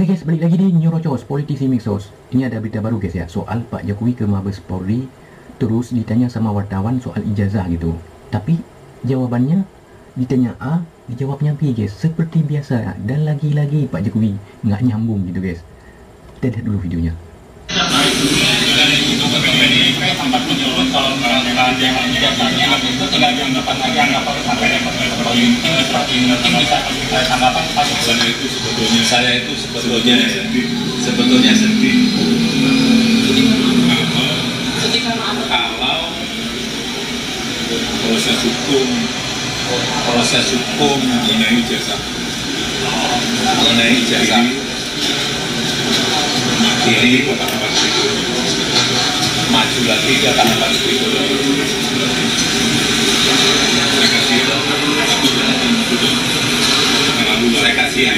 Oke guys, balik lagi di Nyerocos Politisi Mixos. Ini ada berita baru guys ya, soal Pak Jokowi ke Mabes Polri. Terus ditanya sama wartawan soal ijazah gitu. Tapi jawabannya ditanya A, dijawabnya B guys. Seperti biasa, dan lagi-lagi Pak Jokowi nggak nyambung gitu guys. Kita lihat dulu videonya. Sempat menyebut kalau merangkak yang ijazahnya itu tinggal dianggapan lagi anggapan sampai dapat seperti mungkin bisa saya tanggapan Pak. Saya itu sebetulnya sedih kalau proses hukum mengenai ijazah ini maju lagi ke tahapan berikutnya. Saya kasih ya,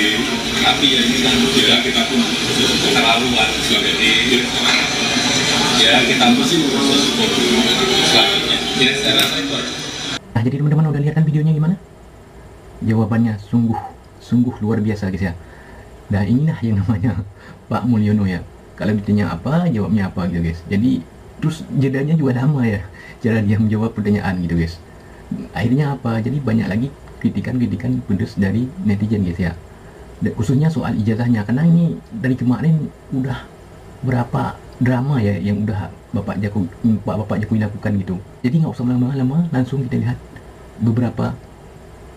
tapi ya ini kan tidak kita pun keterlaluan. Jadi ya kita mesti proses hukum selanjutnya. Jadi saya rasa itu. Nah, jadi teman-teman udah lihat kan videonya gimana? Jawabannya sungguh luar biasa guys ya. Nah, inilah yang namanya Pak Mulyono ya. Kalau ditanya apa, jawabnya apa gitu guys. Jadi terus jedanya juga lama ya, cara dia menjawab pertanyaan gitu guys. Akhirnya apa? Jadi banyak lagi kritikan pedes dari netizen guys ya. Dan khususnya soal ijazahnya, karena ini dari kemarin udah berapa drama ya yang udah Bapak Jokowi lakukan gitu. Jadi nggak usah lama-lama, langsung kita lihat beberapa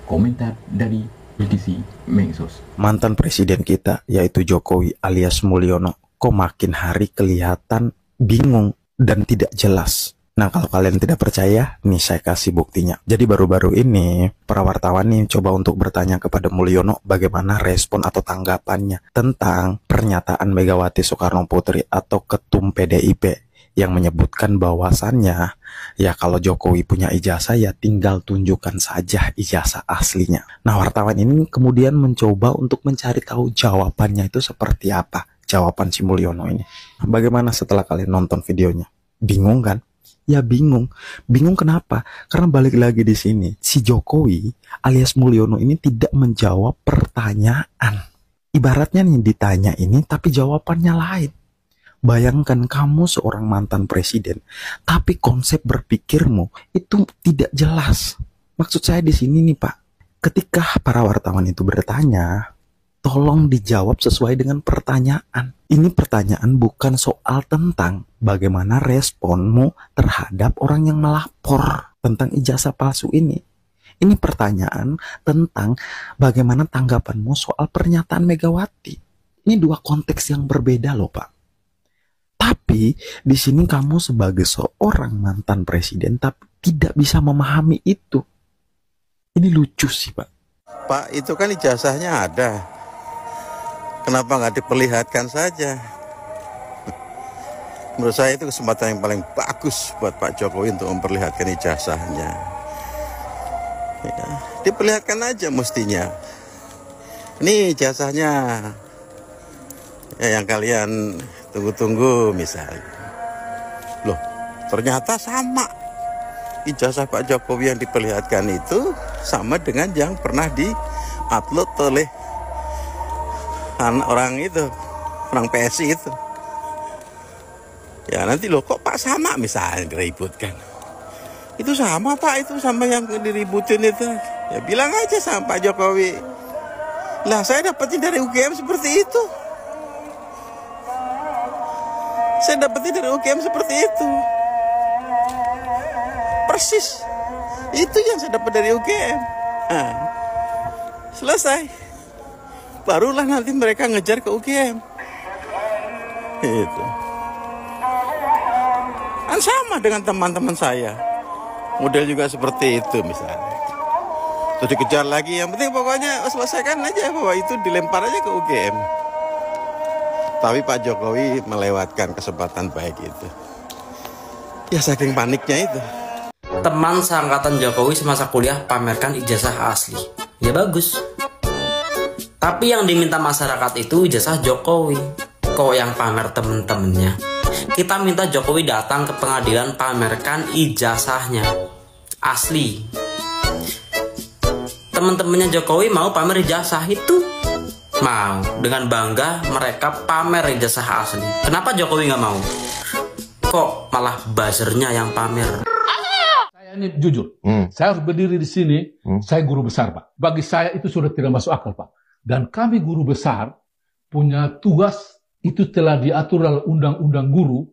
komentar dari politisi Mexos. Mantan presiden kita yaitu Jokowi alias Mulyono kok makin hari kelihatan bingung dan tidak jelas. Nah, kalau kalian tidak percaya, nih saya kasih buktinya. Jadi baru-baru ini para wartawan nih coba untuk bertanya kepada Mulyono bagaimana respon atau tanggapannya tentang pernyataan Megawati Soekarno Putri atau Ketum PDIP yang menyebutkan bahwasannya ya kalau Jokowi punya ijazah ya tinggal tunjukkan saja ijazah aslinya. Nah, wartawan ini kemudian mencoba untuk mencari tahu jawabannya itu seperti apa. Jawaban si Mulyono ini. Bagaimana setelah kalian nonton videonya? Bingung kan? Ya bingung. Bingung kenapa? Karena balik lagi di sini, si Jokowi alias Mulyono ini tidak menjawab pertanyaan. Ibaratnya nih ditanya ini tapi jawabannya lain. Bayangkan kamu seorang mantan presiden, tapi konsep berpikirmu itu tidak jelas. Maksud saya di sini nih Pak, ketika para wartawan itu bertanya, tolong dijawab sesuai dengan pertanyaan. Ini pertanyaan bukan soal tentang bagaimana responmu terhadap orang yang melapor tentang ijazah palsu ini. Ini pertanyaan tentang bagaimana tanggapanmu soal pernyataan Megawati. Ini dua konteks yang berbeda loh Pak. Tapi di sini kamu sebagai seorang mantan presiden tapi tidak bisa memahami itu. Ini lucu sih Pak. Pak, itu kan ijazahnya ada. Kenapa nggak diperlihatkan saja? Menurut saya itu kesempatan yang paling bagus buat Pak Jokowi untuk memperlihatkan ijazahnya. Ya, diperlihatkan aja mestinya. Ini ijazahnya ya, yang kalian tunggu-tunggu misalnya. Loh, ternyata sama. Ijazah Pak Jokowi yang diperlihatkan itu sama dengan yang pernah di-upload oleh orang itu, orang PSI itu. Ya nanti loh kok Pak sama misalnya diributkan. Itu sama Pak, itu sama yang diributin itu. Ya bilang aja sama Pak Jokowi. Lah saya dapetin dari UGM seperti itu. Saya dapetin dari UGM seperti itu. Persis. Itu yang saya dapat dari UGM. Nah, selesai. Barulah nanti mereka ngejar ke UGM. Itu kan sama dengan teman-teman saya. Model juga seperti itu misalnya. Terus dikejar lagi. Yang penting pokoknya selesaikan aja bahwa itu dilempar aja ke UGM. Tapi Pak Jokowi melewatkan kesempatan baik itu. Ya saking paniknya itu. Teman seangkatan Jokowi semasa kuliah pamerkan ijazah asli. Ya bagus. Tapi yang diminta masyarakat itu ijazah Jokowi. Kok yang pamer temen-temennya? Kita minta Jokowi datang ke pengadilan pamerkan ijazahnya asli. Temen-temennya Jokowi mau pamer ijazah itu. Mau, dengan bangga mereka pamer ijazah asli. Kenapa Jokowi nggak mau? Kok malah buzzernya yang pamer? Saya ini jujur, saya harus berdiri di sini, saya guru besar Pak. Bagi saya itu sudah tidak masuk akal Pak. Dan kami guru besar punya tugas itu telah diatur dalam Undang-Undang Guru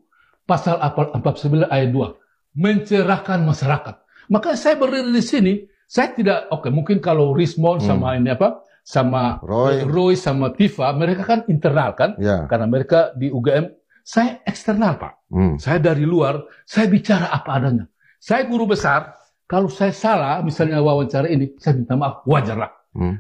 pasal 49 ayat 2. Mencerahkan masyarakat. Makanya saya berdiri di sini, saya tidak, mungkin kalau Rismond sama ini sama Roy sama Tifa, mereka kan internal kan, karena mereka di UGM, saya eksternal Pak. Saya dari luar, saya bicara apa adanya. Saya guru besar, kalau saya salah, misalnya wawancara ini, saya minta maaf, wajar lah.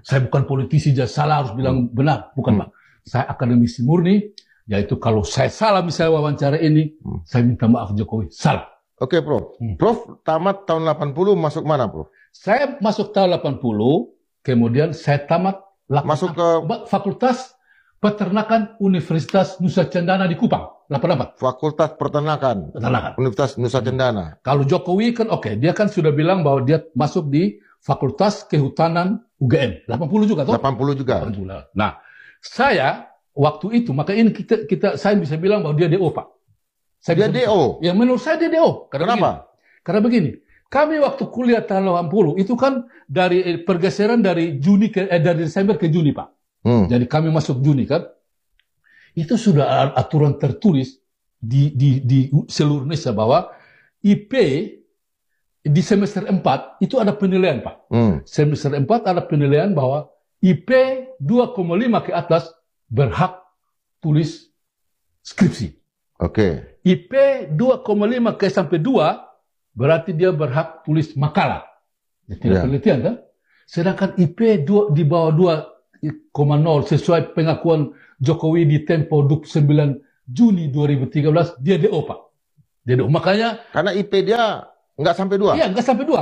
Saya bukan politisi, jadi salah harus bilang benar, bukan Pak. Saya akademisi murni, yaitu kalau saya salah misalnya wawancara ini, saya minta maaf Jokowi, salah. Oke Prof. Prof tamat tahun 80 masuk mana Prof? Saya masuk tahun 80, kemudian saya tamat masuk ke Fakultas Peternakan Universitas Nusa Cendana di Kupang, 88. Fakultas Peternakan. Universitas Nusa Cendana. Kalau Jokowi kan dia kan sudah bilang bahwa dia masuk di Fakultas Kehutanan UGM, 80 juga toh? 80 juga. 80. Nah, saya waktu itu, maka ini saya bisa bilang bahwa dia DO Pak. Dia DO? Ya menurut saya dia DO. Kenapa? Karena begini. Kami waktu kuliah tahun 80 itu kan dari pergeseran dari dari Desember ke Juni Pak. Jadi kami masuk Juni kan. Itu sudah aturan tertulis di seluruh Indonesia bahwa IP di semester 4 itu ada penilaian Pak. Semester 4 ada penilaian bahwa IP 2,5 ke atas berhak tulis skripsi. Oke. IP 2,5 ke sampai 2 berarti dia berhak tulis makalah. Tidak penelitian kan? Sedangkan IP di bawah 2,0 sesuai pengakuan Jokowi di Tempo 29 Juni 2013 dia DO Pak. Dia DO. Makanya karena IP dia nggak sampai 2. Iya, nggak sampai 2.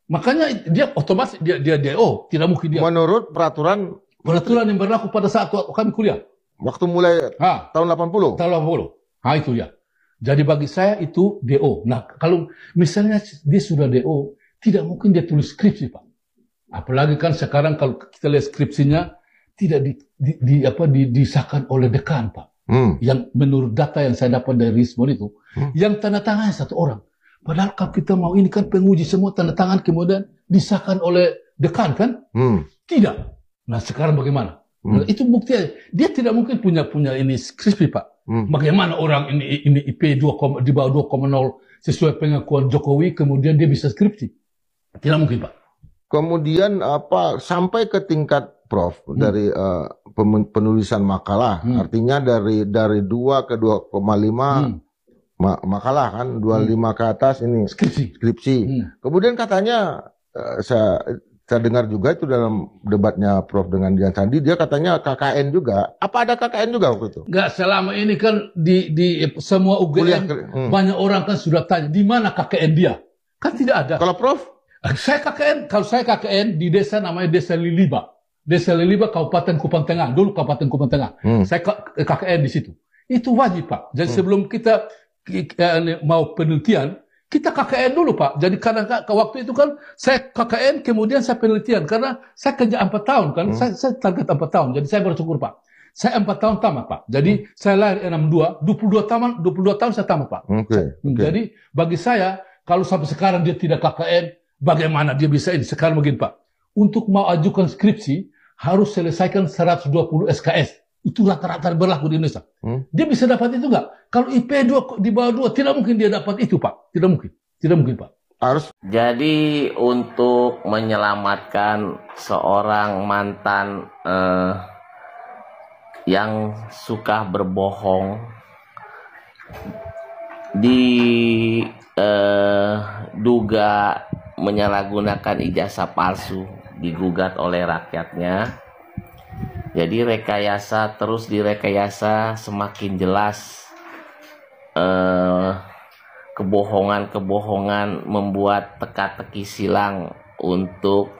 Makanya dia otomatis dia DO, tidak mungkin dia. Menurut peraturan yang berlaku pada saat kami kuliah. Waktu mulai tahun 80. Tahun 80. Itu dia. Jadi bagi saya itu DO. Nah, kalau misalnya dia sudah DO, tidak mungkin dia tulis skripsi, Pak. Apalagi kan sekarang kalau kita lihat skripsinya tidak disahkan oleh dekan, Pak. Yang menurut data yang saya dapat dari Rismond itu, yang tanda tangannya 1 orang. Padahal kalau kita mau ini kan penguji semua tanda tangan kemudian disahkan oleh dekan kan? Tidak. Nah, sekarang bagaimana? Nah, itu buktinya dia tidak mungkin punya ini skripsi, Pak. Bagaimana orang ini IP di bawah 2,0 sesuai pengakuan Jokowi kemudian dia bisa skripsi? Tidak mungkin, Pak. Kemudian sampai ke tingkat Prof dari penulisan makalah, artinya dari 2 ke 2,5 makalah kan, 25 ke atas ini skripsi. Kemudian katanya saya dengar juga itu dalam debatnya Prof dengan Dian Sandi, dia katanya KKN juga. Apa ada KKN juga waktu itu? Enggak, selama ini kan di semua UGM banyak orang kan sudah tanya, di mana KKN dia? Kan tidak ada. Kalau Prof? Kalau saya KKN di desa namanya Desa Liliba. Desa Liliba, Kabupaten Kupang Tengah. Dulu Kabupaten Kupang Tengah. Saya KKN di situ. Itu wajib, Pak. Jadi sebelum kita mau penelitian, kita KKN dulu, Pak. Jadi karena waktu itu kan saya KKN, kemudian saya penelitian. Karena saya kerja 4 tahun kan. Saya target 4 tahun. Jadi saya bersyukur, Pak. Saya 4 tahun tamat, Pak. Jadi saya lahir 62, 22 tahun saya tamat, Pak. Jadi bagi saya, kalau sampai sekarang dia tidak KKN, bagaimana dia bisa ini? Sekarang begini, Pak. Untuk mau ajukan skripsi, harus selesaikan 120 SKS. Itu rata-rata berlaku di Indonesia. Dia bisa dapat itu nggak? Kalau IP 2 di bawah 2, tidak mungkin dia dapat itu, Pak. Tidak mungkin. Tidak mungkin, Pak. Harus. Jadi untuk menyelamatkan seorang mantan yang suka berbohong, diduga menyalahgunakan ijazah palsu, digugat oleh rakyatnya. Jadi rekayasa terus direkayasa, semakin jelas kebohongan-kebohongan membuat teka-teki silang untuk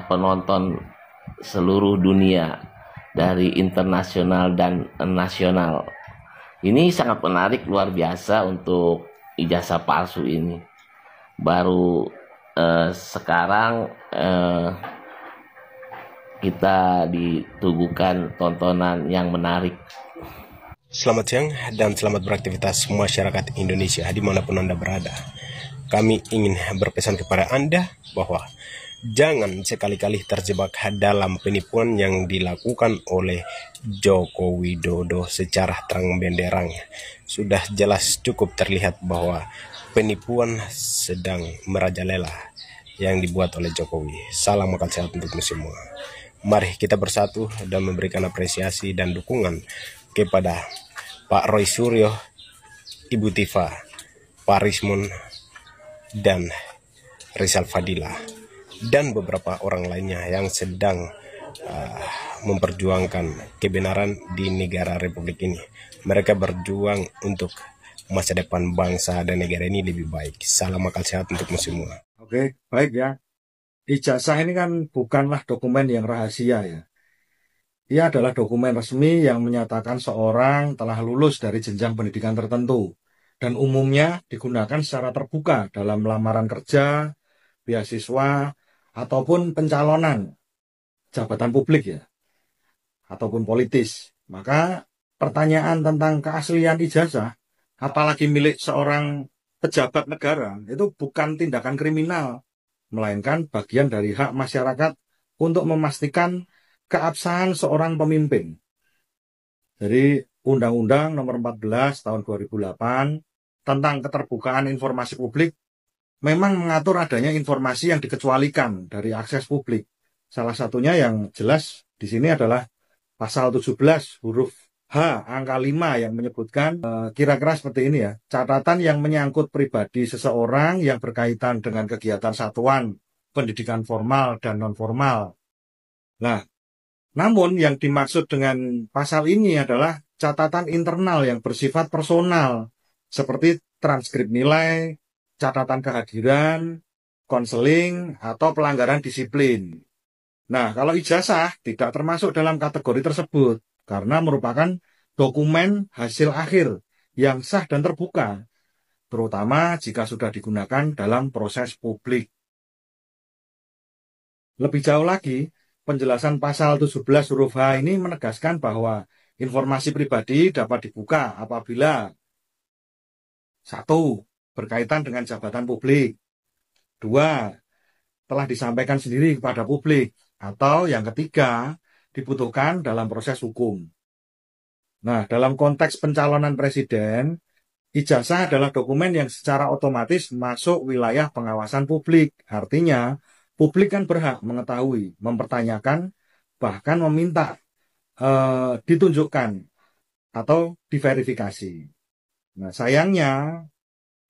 penonton seluruh dunia dari internasional dan nasional. Ini sangat menarik, luar biasa untuk ijazah palsu ini. Baru sekarang kita dituguhkan tontonan yang menarik. Selamat siang dan selamat beraktivitas masyarakat Indonesia dimanapun Anda berada. Kami ingin berpesan kepada Anda bahwa jangan sekali-kali terjebak dalam penipuan yang dilakukan oleh Joko Widodo secara terang benderang. Sudah jelas cukup terlihat bahwa penipuan sedang merajalela yang dibuat oleh Jokowi. Salam makan sehat untuk semua. Mari kita bersatu dan memberikan apresiasi dan dukungan kepada Pak Roy Suryo, Ibu Tifa, Pak Rismon, dan Rizal Fadila, dan beberapa orang lainnya yang sedang memperjuangkan kebenaran di negara Republik ini. Mereka berjuang untuk masa depan bangsa dan negara ini lebih baik. Salam akal sehat untuk semua. Oke, baik ya. Ijazah ini kan bukanlah dokumen yang rahasia ya. Ia adalah dokumen resmi yang menyatakan seorang telah lulus dari jenjang pendidikan tertentu dan umumnya digunakan secara terbuka dalam lamaran kerja, beasiswa, ataupun pencalonan jabatan publik ya, ataupun politis. Maka pertanyaan tentang keaslian ijazah, apalagi milik seorang pejabat negara, itu bukan tindakan kriminal, melainkan bagian dari hak masyarakat untuk memastikan keabsahan seorang pemimpin. Jadi Undang-Undang Nomor 14 Tahun 2008 tentang keterbukaan informasi publik memang mengatur adanya informasi yang dikecualikan dari akses publik. Salah satunya yang jelas di sini adalah pasal 17 huruf H angka 5 yang menyebutkan kira-kira seperti ini ya. Catatan yang menyangkut pribadi seseorang yang berkaitan dengan kegiatan satuan pendidikan formal dan non-formal. Nah, namun yang dimaksud dengan pasal ini adalah catatan internal yang bersifat personal, seperti transkrip nilai, catatan kehadiran, konseling, atau pelanggaran disiplin. Nah, kalau ijazah tidak termasuk dalam kategori tersebut, karena merupakan dokumen hasil akhir yang sah dan terbuka, terutama jika sudah digunakan dalam proses publik. Lebih jauh lagi, penjelasan pasal 17 huruf H ini menegaskan bahwa informasi pribadi dapat dibuka apabila 1. Berkaitan dengan jabatan publik, 2. Telah disampaikan sendiri kepada publik, atau yang ketiga, dibutuhkan dalam proses hukum. Nah, dalam konteks pencalonan presiden, ijazah adalah dokumen yang secara otomatis masuk wilayah pengawasan publik. Artinya, publik kan berhak mengetahui, mempertanyakan, bahkan meminta ditunjukkan atau diverifikasi. Nah, sayangnya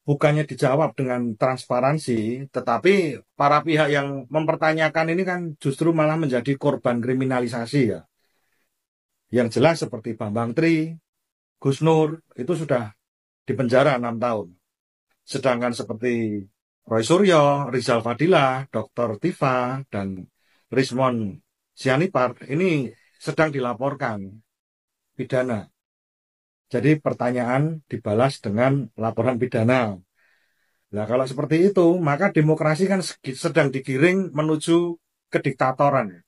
bukannya dijawab dengan transparansi, tetapi para pihak yang mempertanyakan ini kan justru malah menjadi korban kriminalisasi ya. Yang jelas seperti Bambang Tri, Gus Nur, itu sudah dipenjara 6 tahun. Sedangkan seperti Roy Suryo, Rizal Fadila, Dr. Tifa, dan Rismon Sianipart ini sedang dilaporkan pidana. Jadi pertanyaan dibalas dengan laporan pidana. Nah, kalau seperti itu, maka demokrasi kan sedang digiring menuju kediktatoran.